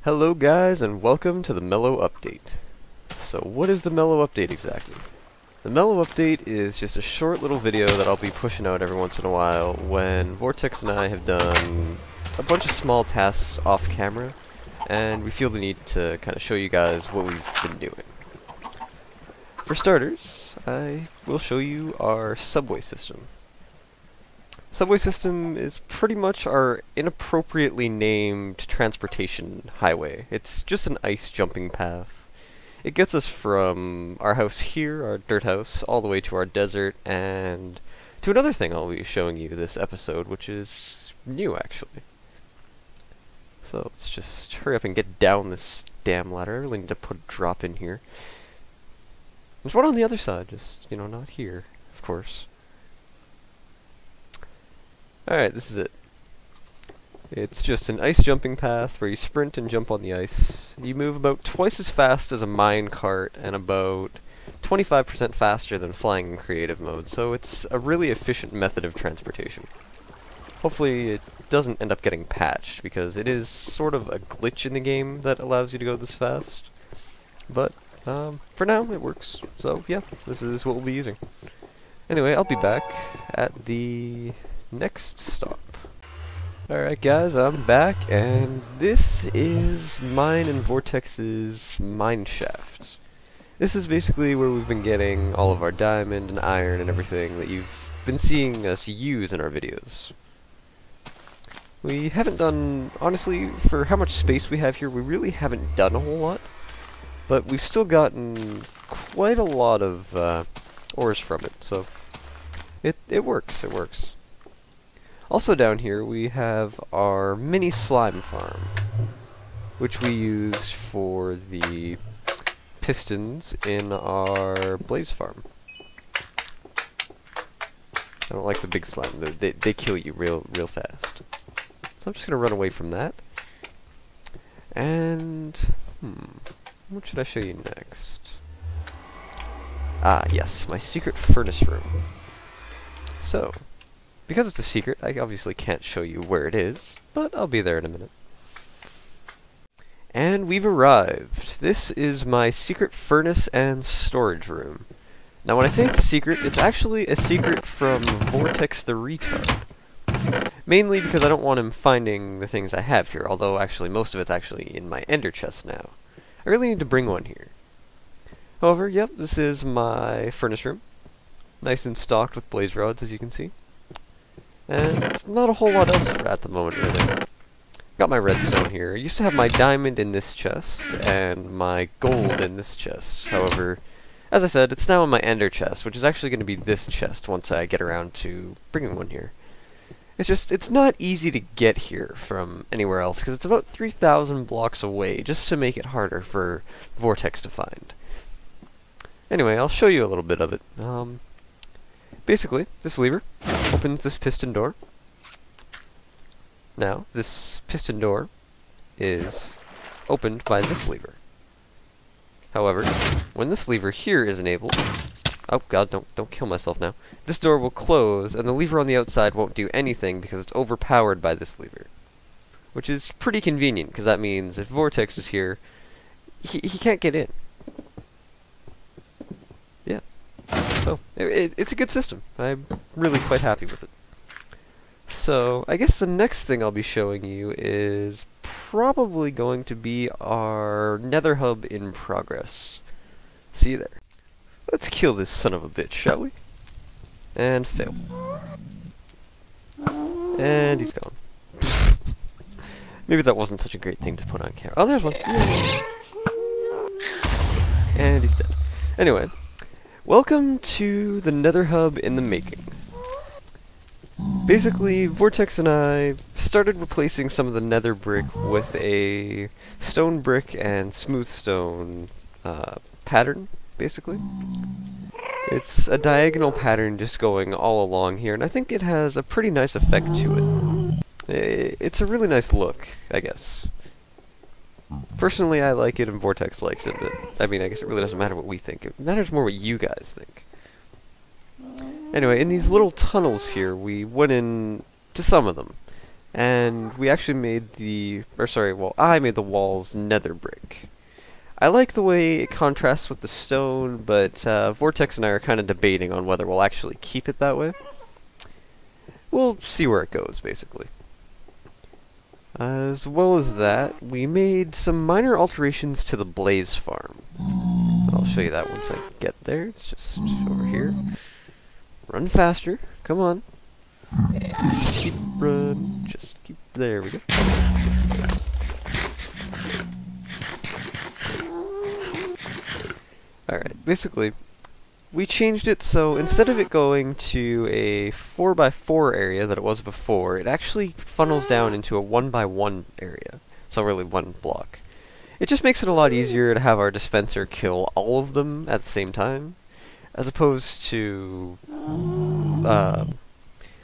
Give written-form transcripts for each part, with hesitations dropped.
Hello guys, and welcome to the Mello update. So what is the Mello update exactly? The Mello update is just a short little video that I'll be pushing out every once in a while when Vortex and I have done a bunch of small tasks off camera, and we feel the need to kind of show you guys what we've been doing. For starters, I will show you our subway system. Subway system is pretty much our inappropriately named transportation highway. It's just an ice jumping path. It gets us from our house here, our dirt house, all the way to our desert, and to another thing I'll be showing you this episode, which is new actually. So let's just hurry up and get down this damn ladder. I really need to put a drop in here. There's one on the other side, just, you know, not here, of course. Alright, this is it. It's just an ice jumping path where you sprint and jump on the ice. You move about twice as fast as a mine cart and about 25% faster than flying in creative mode, so it's a really efficient method of transportation. Hopefully it doesn't end up getting patched, because it is sort of a glitch in the game that allows you to go this fast. But, for now, it works. So, yeah, this is what we'll be using. Anyway, I'll be back at the next stop. Alright guys, I'm back, and this is mine and Vortex's Mineshaft. This is basically where we've been getting all of our diamond and iron and everything that you've been seeing us use in our videos. We haven't done, honestly, for how much space we have here, we really haven't done a whole lot, but we've still gotten quite a lot of ores from it, so it works, it works. Also down here we have our mini slime farm, which we use for the pistons in our blaze farm. I don't like the big slime, they kill you real fast. So I'm just gonna run away from that. And, what should I show you next? Ah, yes, my secret furnace room. So, because it's a secret, I obviously can't show you where it is, but I'll be there in a minute. And we've arrived. This is my secret furnace and storage room. Now when I say it's secret, it's actually a secret from Vortex the retard. Mainly because I don't want him finding the things I have here, although actually most of it's actually in my ender chest now. I really need to bring one here. However, yep, this is my furnace room. Nice and stocked with blaze rods, as you can see. And there's not a whole lot else at the moment, really. Got my redstone here. I used to have my diamond in this chest, and my gold in this chest. However, as I said, it's now in my ender chest, which is actually going to be this chest once I get around to bringing one here. It's just, it's not easy to get here from anywhere else, because it's about 3,000 blocks away, just to make it harder for Vortex to find. Anyway, I'll show you a little bit of it. Basically, this lever opens this piston door. Now, this piston door is opened by this lever. However, when this lever here is enabled... Oh god, don't kill myself now. This door will close, and the lever on the outside won't do anything because it's overpowered by this lever. Which is pretty convenient, because that means if Vortex is here, he can't get in. Yeah. So, it's a good system. I'm really quite happy with it. So, I guess the next thing I'll be showing you is probably going to be our Nether Hub in progress. See you there. Let's kill this son of a bitch, shall we? And fail. And he's gone. Maybe that wasn't such a great thing to put on camera. Oh, there's one! And he's dead. Anyway. Welcome to the Nether Hub in the making. Basically, Vortex and I started replacing some of the nether brick with a stone brick and smooth stone pattern, basically. It's a diagonal pattern just going all along here, and I think it has a pretty nice effect to it. It's a really nice look, I guess. Personally, I like it and Vortex likes it, but, I mean, I guess it really doesn't matter what we think. It matters more what you guys think. Anyway, in these little tunnels here, we went in to some of them. and we actually made I made the walls nether brick. I like the way it contrasts with the stone, but Vortex and I are kind of debating on whether we'll actually keep it that way. We'll see where it goes, basically. As well as that, we made some minor alterations to the blaze farm. I'll show you that once I get there. It's just over here. Run faster. Come on. Keep run. Just keep. There we go. Alright, basically, we changed it so instead of it going to a 4x4 area that it was before, it actually funnels down into a 1x1 area. So really one block. It just makes it a lot easier to have our dispenser kill all of them at the same time, as opposed to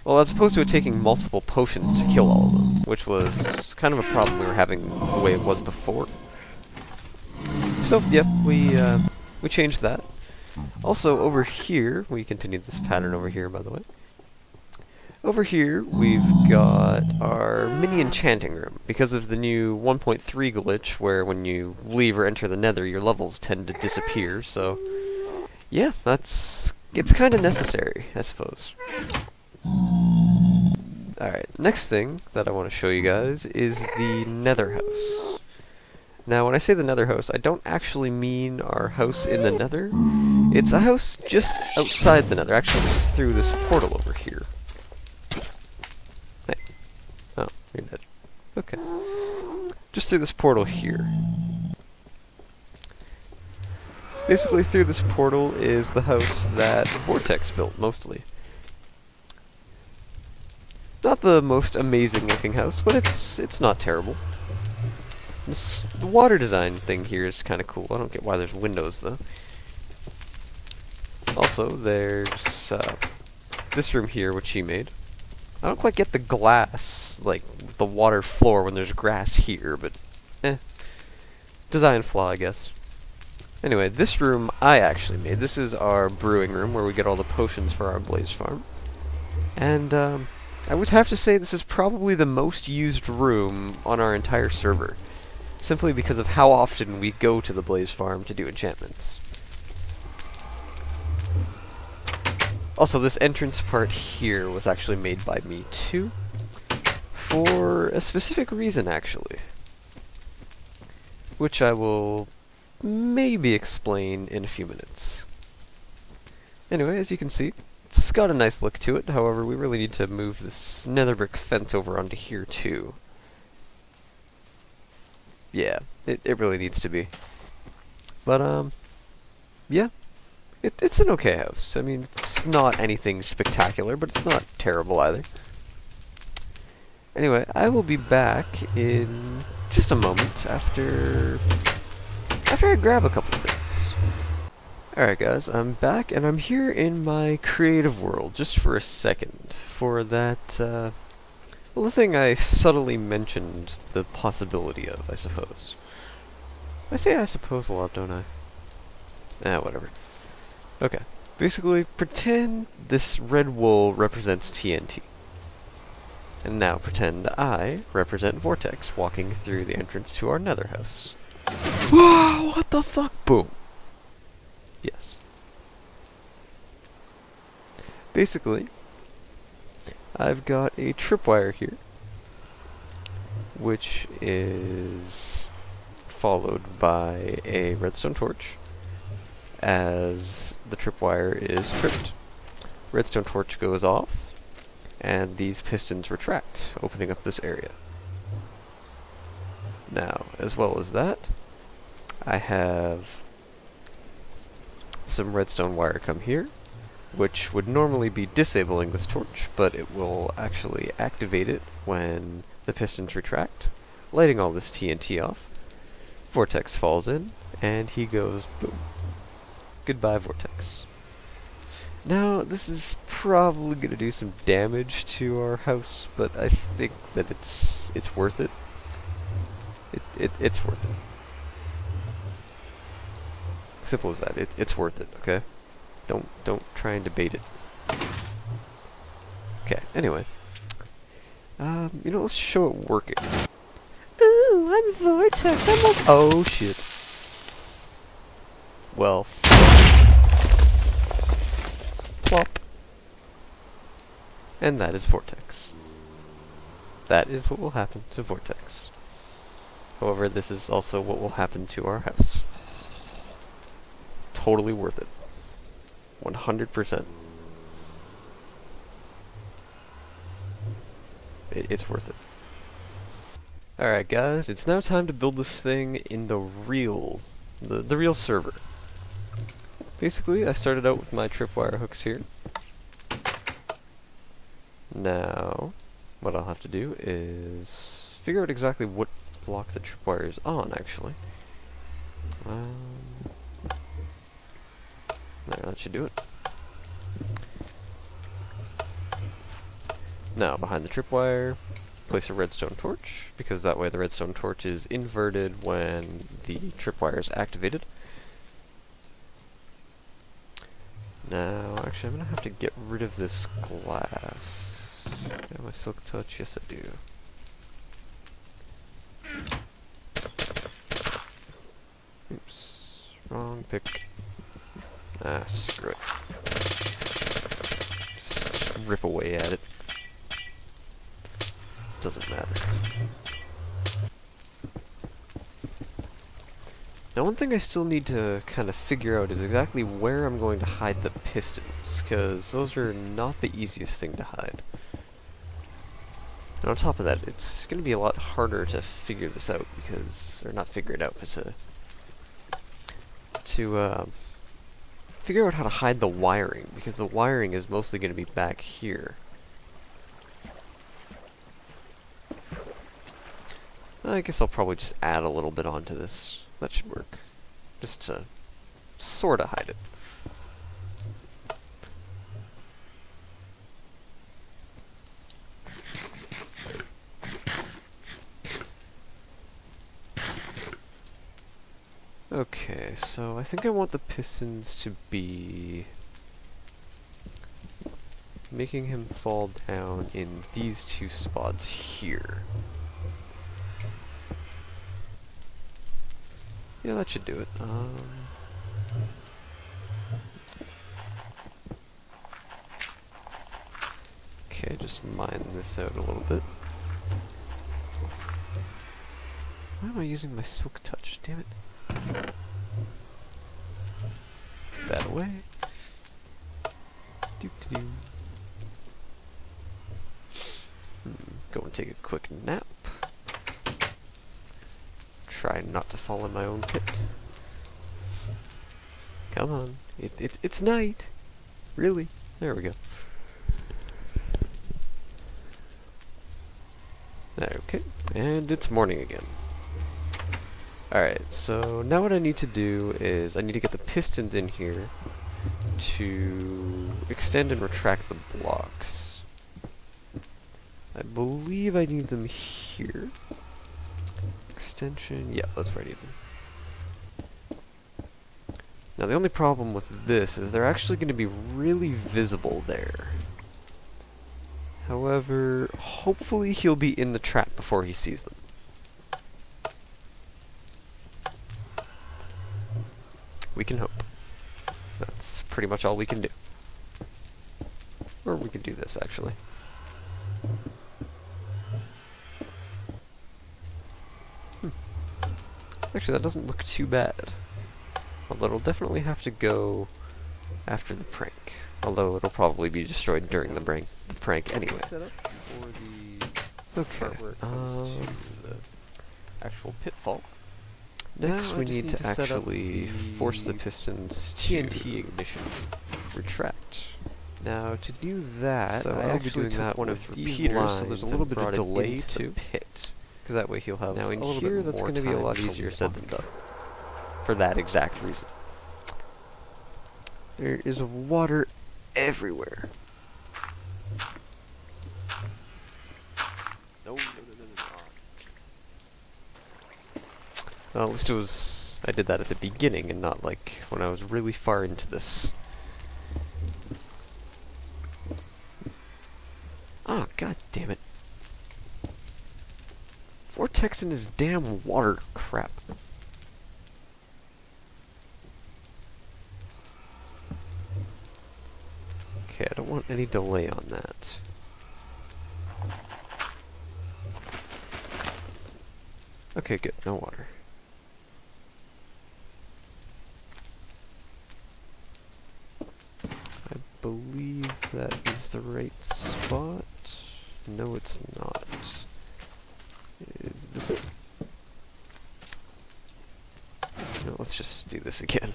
it taking multiple potions to kill all of them, which was kind of a problem we were having the way it was before. So, yeah, we changed that. Also, over here, we continued this pattern over here, by the way. Over here, we've got our mini enchanting room, because of the new 1.3 glitch, where when you leave or enter the nether, your levels tend to disappear, so... yeah, it's kind of necessary, I suppose. Alright, next thing that I want to show you guys is the Nether House. Now, when I say the Nether House, I don't actually mean our house in the Nether. It's a house just outside the Nether, actually just through this portal over here. Hey. Oh, you're dead. Okay. Just through this portal here. Basically, through this portal is the house that Vortex built, mostly. Not the most amazing looking house, but it's not terrible. The water design thing here is kind of cool. I don't get why there's windows, though. Also, there's this room here, which he made. I don't quite get the glass, like, the water floor when there's grass here, but design flaw, I guess. Anyway, this room I actually made. This is our brewing room, where we get all the potions for our blaze farm. And, I would have to say this is probably the most used room on our entire server. Simply because of how often we go to the blaze farm to do enchantments. Also, this entrance part here was actually made by me too, for a specific reason actually, which I will maybe explain in a few minutes. Anyway, as you can see, it's got a nice look to it. However, we really need to move this nether brick fence over onto here too. Yeah, it really needs to be. But, yeah. It's an okay house. I mean, it's not anything spectacular, but it's not terrible either. Anyway, I will be back in just a moment after I grab a couple of things. Alright guys, I'm back, and I'm here in my creative world, just for a second, for that, well, the thing I subtly mentioned the possibility of, I suppose. I say I suppose a lot, don't I? Whatever. Okay. Basically, pretend this red wool represents TNT. And now pretend I represent Vortex walking through the entrance to our nether house. Whoa! What the fuck? Boom. Yes. Basically, I've got a tripwire here, which is followed by a redstone torch. As the tripwire is tripped, redstone torch goes off, and these pistons retract, opening up this area. Now, as well as that, I have some redstone wire come here, which would normally be disabling this torch, but it will actually activate it when the pistons retract, lighting all this TNT off. Vortex falls in, and he goes boom. Goodbye, Vortex. Now, this is probably going to do some damage to our house, but I think that it's worth it. It's worth it. Simple as that. It's worth it, okay? Don't try and debate it. Okay, anyway. You know, let's show it working. Ooh, I'm Vortex, oh shit. Well, plop. And that is Vortex. That is what will happen to Vortex. However, this is also what will happen to our house. Totally worth it. 100%. It's worth it. Alright guys, it's now time to build this thing in the real server. Basically, I started out with my tripwire hooks here. Now, what I'll have to do is figure out exactly what block the tripwire is on, actually. There, that should do it. Now, behind the tripwire, place a redstone torch, because that way the redstone torch is inverted when the tripwire is activated. Now, actually, I'm going to have to get rid of this glass. Do I have my silk touch? Yes, I do. Oops. Wrong pick. Ah, screw it. Just rip away at it. Doesn't matter. Now, one thing I still need to kind of figure out is exactly where I'm going to hide the pistons, because those are not the easiest thing to hide. And on top of that, it's going to be a lot harder to figure this out, because, or not figure it out, but to figure out how to hide the wiring, because the wiring is mostly going to be back here. I guess I'll probably just add a little bit onto this. That should work. Just to sorta hide it. Okay, so I think I want the pistons to be making him fall down in these two spots here. Yeah, that should do it. Okay, just mine this out a little bit. Why am I using my silk touch? Damn it. That away. Doo-doo-doo. Go and take a quick nap. Try not to fall in my own pit. Come on. It's night. Really? There we go. Okay. And it's morning again. Alright, so now what I need to do is I need to get the pistons in here to extend and retract the blocks. I believe I need them here. Extension, yeah, that's where I need them. Now the only problem with this is they're actually going to be really visible there. However, hopefully he'll be in the trap before he sees them. We can hope. That's pretty much all we can do. Or we can do this, actually. Actually, that doesn't look too bad. Although it'll definitely have to go after the prank. Although it'll probably be destroyed during the prank anyway. Set up for the artwork to the actual pitfall. Next, we need to actually force the pistons TNT ignition retract. Now, to do that, so I'll be doing that with repeaters, so there's a little bit of delay to pit. Because that way he'll have now in here, that's going to be a lot easier said than done. For that exact reason. There is water everywhere. No. Well, at least it was... I did that at the beginning and not like when I was really far into this. Oh, god damn it. Vortex in his damn water crap. Okay, I don't want any delay on that. Okay, good. No water. I believe that is the right spot. No, it's not. Is this it? No, let's just do this again.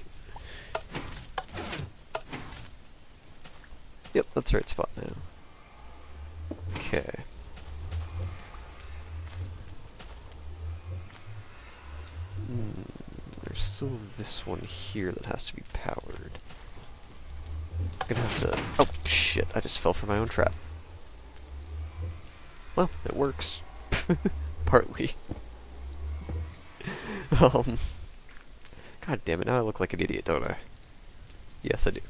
Yep, that's the right spot now. Okay. There's still this one here that has to be powered. I'm gonna have to... Oh, shit, I just fell for my own trap. Well, it works. Partly. God damn it, now I look like an idiot, don't I? Yes, I do.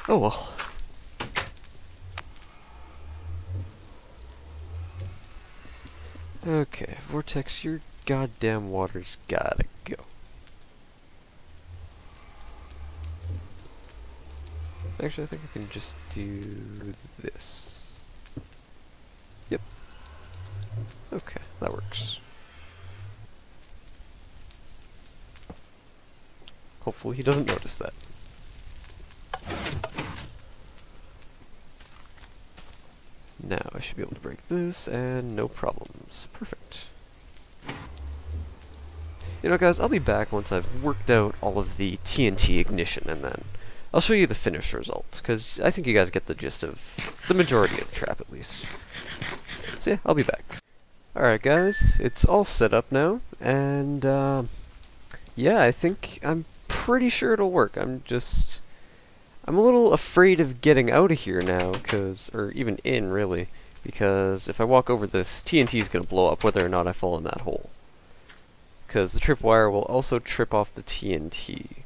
Oh well. Okay, Vortex, your goddamn water's gotta go. Actually, I think I can just do this. Yep. Okay, that works. Hopefully he doesn't notice that. Now I should be able to break this, and no problems. Perfect. You know, guys, I'll be back once I've worked out all of the TNT ignition, and then I'll show you the finished results, because I think you guys get the gist of the majority of the trap, at least. So yeah, I'll be back. Alright, guys, it's all set up now, and yeah, I think I'm pretty sure it'll work. I'm a little afraid of getting out of here now, or even in, really, because if I walk over this, TNT is going to blow up whether or not I fall in that hole. Because the tripwire will also trip off the TNT.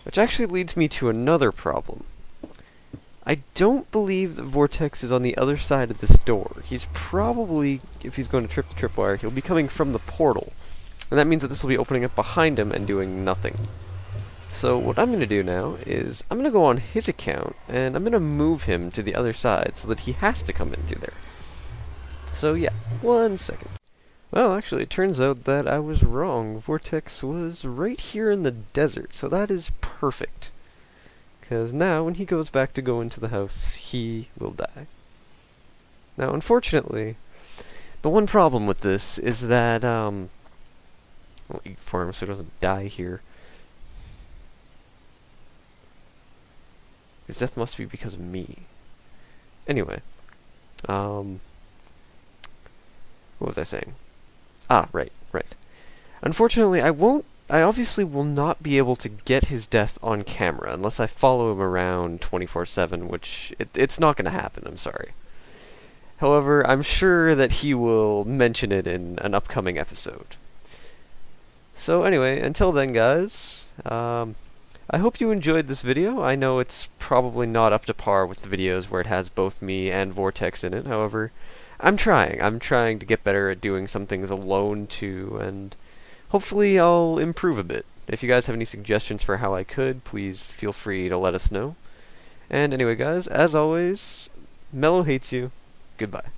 Which actually leads me to another problem. I don't believe that Vortex is on the other side of this door. He's probably, if he's going to trip the tripwire, he'll be coming from the portal. And that means that this will be opening up behind him and doing nothing. So what I'm going to do now is, I'm going to go on his account, and I'm going to move him to the other side so that he has to come in through there. So yeah, 1 second. Well, actually, it turns out that I was wrong. Vortex was right here in the desert, so that is perfect. Because now, when he goes back to go into the house, he will die. Now, unfortunately, the one problem with this is that, I'll eat for him so he doesn't die here. His death must be because of me. Anyway, what was I saying? Ah, right. Unfortunately, I obviously will not be able to get his death on camera unless I follow him around 24/7, which it's not going to happen, I'm sorry. However, I'm sure that he will mention it in an upcoming episode. So anyway, until then, guys, I hope you enjoyed this video. I know it's probably not up to par with the videos where it has both me and Vortex in it. However, I'm trying. I'm trying to get better at doing some things alone too, and hopefully I'll improve a bit. If you guys have any suggestions for how I could, please feel free to let us know. And anyway, guys, as always, Mello hates you. Goodbye.